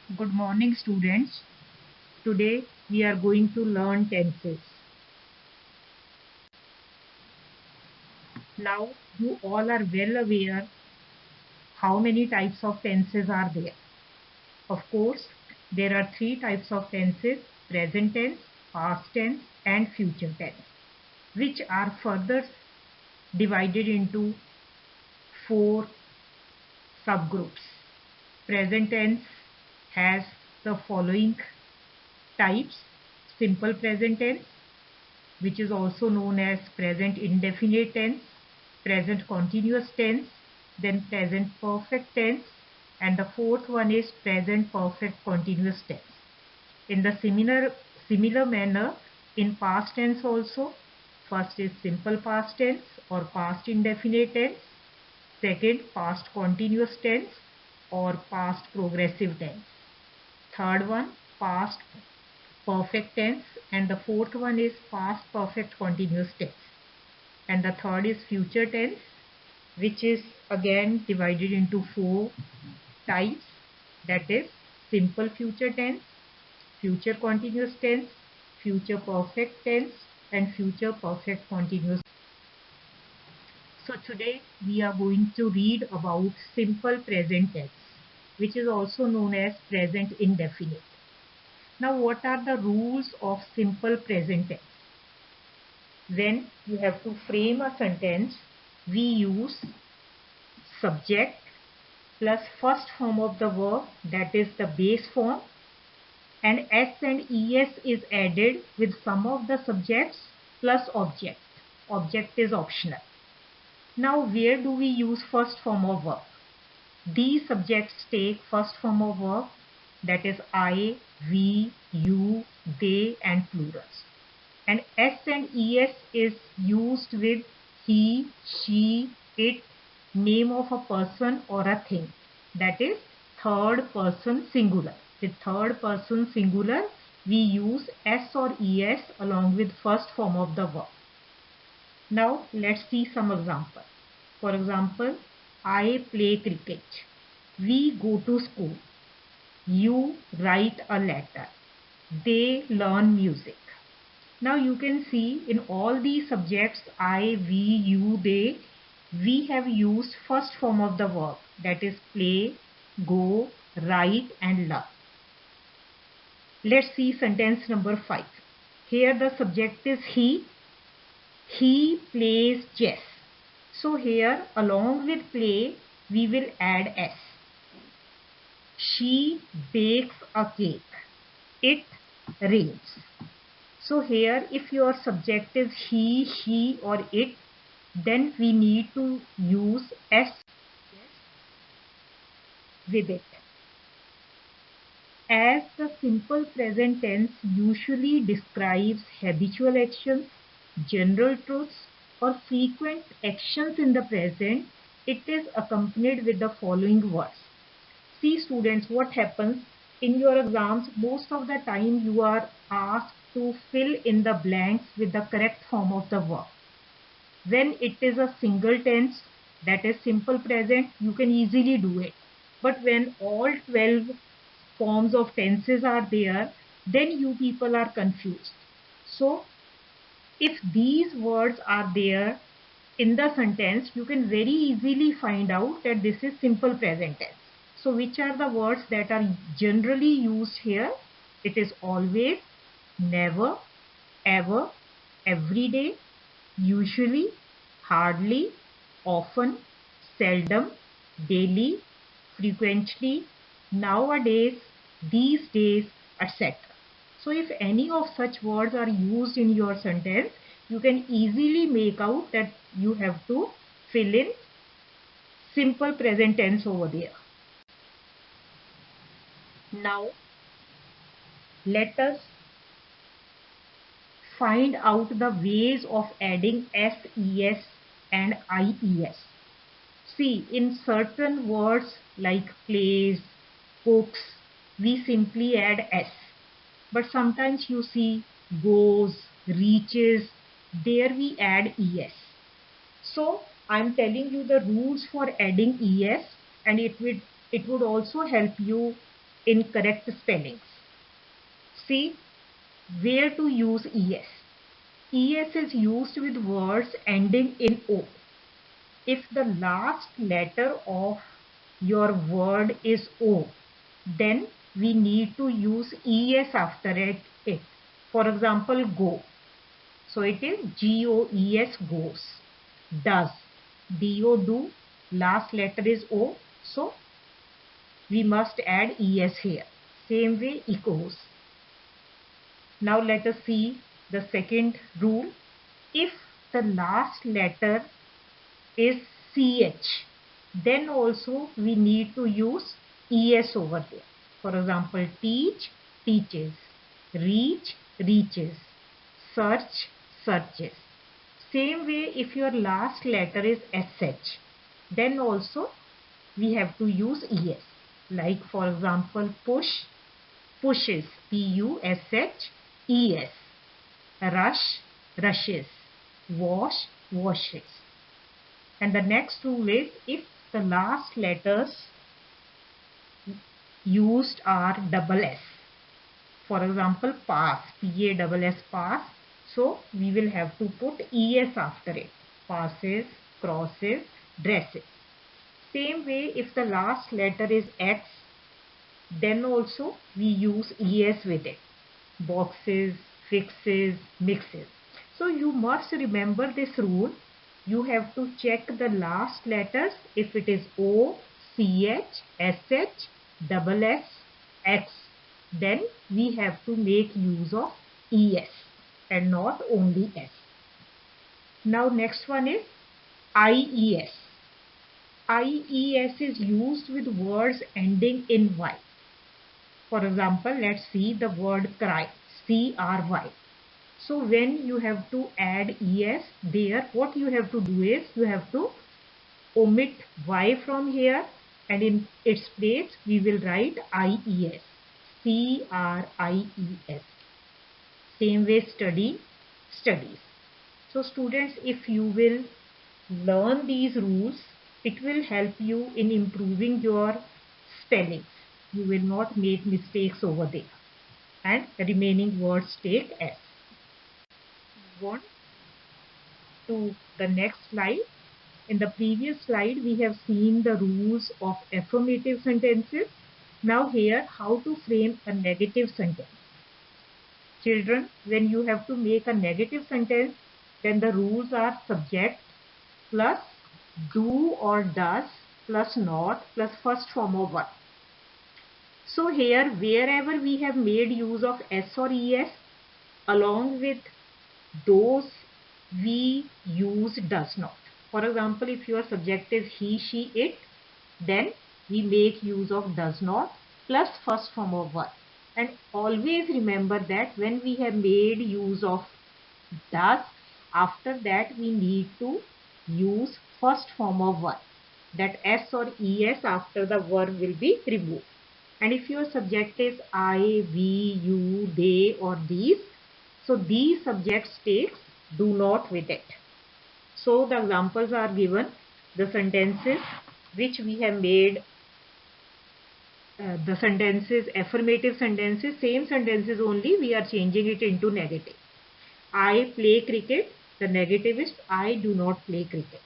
Good morning, students. Today we are going to learn tenses. Now, you all are well aware how many types of tenses are there. Of course, there are three types of tenses: present tense, past tense, and future tense, which are further divided into four subgroups. Present tense has the following types: simple present tense, which is also known as present indefinite tense, present continuous tense, then present perfect tense, and the fourth one is present perfect continuous tense. In the similar manner, in past tense also, first is simple past tense or past indefinite tense, second past continuous tense or past progressive tense, third one past perfect tense, and the fourth one is past perfect continuous tense, and the third is future tense, which is again divided into four types, that is simple future tense, future continuous tense, future perfect tense, and future perfect continuous. So today we are going to read about simple present tense, which is also known as present indefinite. Now, what are the rules of simple present tense? When you have to frame a sentence, we use subject plus first form of the verb, that is the base form, and s and es is added with some of the subjects plus object. Object is optional. Now, where do we use first form of verb? These subjects take first form of verb, that is I, we, you, they, and plurals. And s and es is used with he, she, it, name of a person or a thing, that is third person singular. With third person singular, we use s or es along with first form of the verb. Now let's see some example. For example, I play cricket. We go to school. You write a letter. They learn music. Now you can see in all these subjects I, we, you, they, we have used first form of the verb, that is play, go, write, and learn. Let's see sentence number 5. Here the subject is he. He plays chess. So here along with play we will add s. She bakes a cake. It rains. So here if your subject is he, she, or it, then we need to use s with it. As the simple present tense usually describes habitual actions, general truths, or frequent actions in the present, it is accompanied with the following words. See students, what happens in your exams, most of the time you are asked to fill in the blanks with the correct form of the verb. When it is a single tense, that is simple present, you can easily do it. But when all 12 forms of tenses are there, then you people are confused. So if these words are there in the sentence, you can very easily find out that this is simple present tense. So which are the words that are generally used here? It is always, never, ever, every day, usually, hardly, often, seldom, daily, frequently, nowadays, these days, etc. So if any of such words are used in your sentence, you can easily make out that you have to fill in simple present tense over there. Now let us find out the ways of adding SES and IES. See, in certain words like plays, cooks, we simply add S. But sometimes you see goes, reaches, there we add ES. So I'm telling you the rules for adding ES, and it would also help you incorrect spellings. See where to use es. Es is used with words ending in o. If the last letter of your word is O, then we need to use ES after it. For example, go. So it is GOES, goes. Does. DO, do. Last letter is O. So we must add ES here. Same way, echoes. Now let us see the second rule. If the last letter is CH, then also we need to use ES over there. For example, teach, teaches, reach, reaches, search, searches. Same way, if your last letter is SH, then also we have to use ES. Like for example, push, pushes, PUSHES, rush, rushes, wash, washes. And the next rule is if the last letters used are double S. For example, pass, PASS, pass. So we will have to put ES after it. Passes, crosses, dresses. Same way, if the last letter is X, then also we use ES with it. Boxes, fixes, mixes. So you must remember this rule. You have to check the last letters. If it is O, CH, SH, double S, X, then we have to make use of ES and not only S. Now next one is IES. IES is used with words ending in Y. For example, let's see the word cry, CRY. So when you have to add ES there, what you have to do is you have to omit Y from here and in its place we will write IES, CRIES. Same way study, studies. So students, if you will learn these rules, it will help you in improving your spellings. You will not make mistakes over there and remaining words take S. Move on to the next slide. In the previous slide, we have seen the rules of affirmative sentences. Now here, how to frame a negative sentence. Children, when you have to make a negative sentence, then the rules are subject plus do or does plus not plus first form of verb. So here, wherever we have made use of S or ES, along with those we use does not. For example, if your subject is he, she, it, then we make use of does not plus first form of verb. And always remember that when we have made use of does, after that we need to use first form of verb. That S or ES after the verb will be removed. And if your subject is I, we, you, they or these, so these subjects takes do not with it. So the examples are given, the sentences which we have made, the sentences, affirmative sentences, same sentences only we are changing it into negative. I play cricket, the negative is I do not play cricket.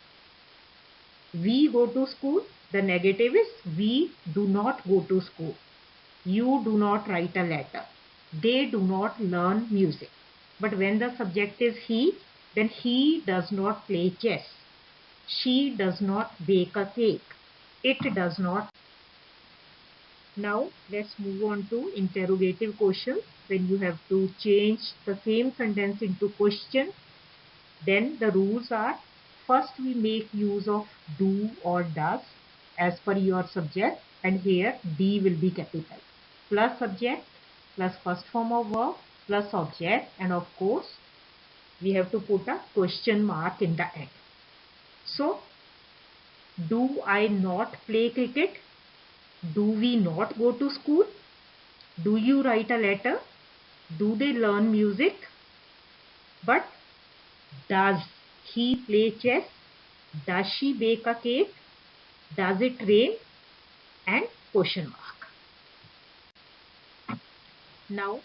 We go to school, the negative is we do not go to school. You do not write a letter. They do not learn music. But when the subject is he, then he does not play chess. She does not bake a cake. It does not. Now let's move on to interrogative questions. When you have to change the same sentence into question, then the rules are, first we make use of do or does as per your subject, and here D will be capital. Plus subject plus first form of verb plus object, and of course we have to put a question mark in the end. So, do I not play cricket? Do we not go to school? Do you write a letter? Do they learn music? But does he play chess? Does she bake a cake? Does it rain? And question mark. Now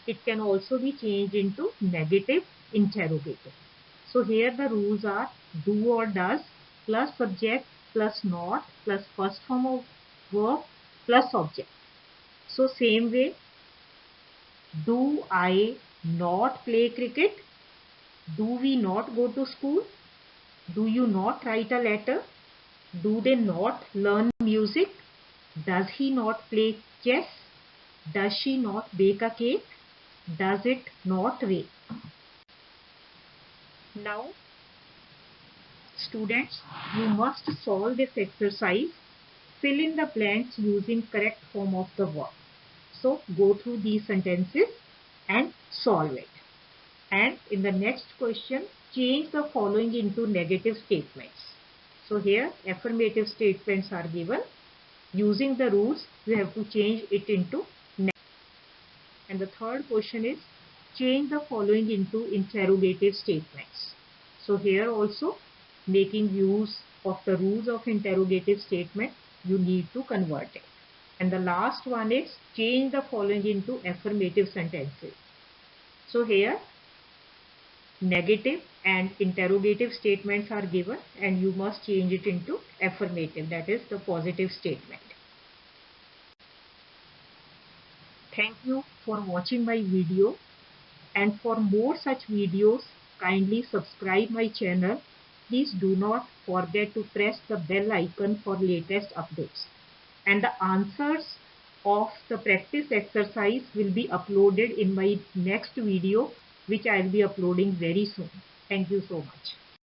it can also be changed into negative interrogative. So here the rules are do or does plus subject plus not plus first form of verb plus object. So same way, do I not play cricket? Do we not go to school? Do you not write a letter? Do they not learn music? Does he not play chess? Does she not bake a cake? Does it not rain? Now, students, you must solve this exercise. Fill in the blanks using correct form of the verb. So, go through these sentences and solve it. And in the next question, change the following into negative statements. So here affirmative statements are given. Using the rules, you have to change it into negative. And the third question is change the following into interrogative statements. So here also, making use of the rules of interrogative statement, you need to convert it. And the last one is change the following into affirmative sentences. So here negative and interrogative statements are given and you must change it into affirmative, that is the positive statement. Thank you for watching my video, and for more such videos kindly subscribe my channel. Please do not forget to press the bell icon for latest updates, and the answers of the practice exercise will be uploaded in my next video which I will be uploading very soon. Thank you so much.